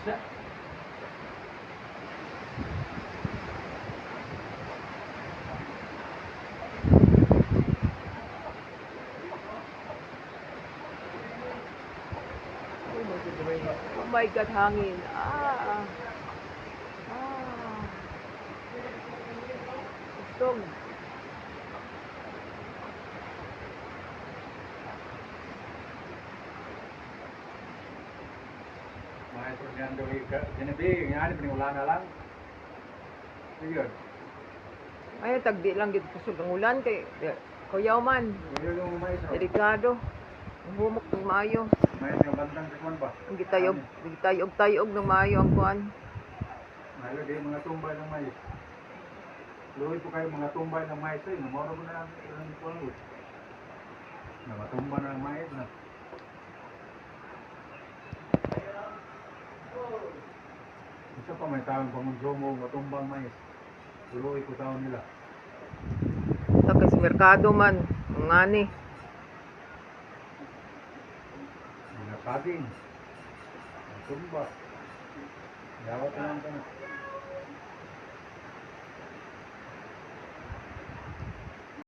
Isa. Oh my God, hangin. Usog. Maestro Fernando Rica. Sinabi, yan, pinula na lang. Ayun. Ay, tagdi lang dito kusog ang ulan kay kuyaw man. Ayun yung maestro. Delikado. Humok ng maayo. Maestro yung bandang kikuan ba? Ang gitayog ng maayo ang kuan. Nalagay yung mga tumbay ng mais. Luwi po kayo mga tumbay ng mais eh. Namoro mo na ang kuan. Mga tumbay ng mais na. Isa pa may tawang pangudromo, matumbang mais. Luwi po tawon nila. Tapos merkado man. Ang ani. Mga saging. Matumba. Yawat lang ka na.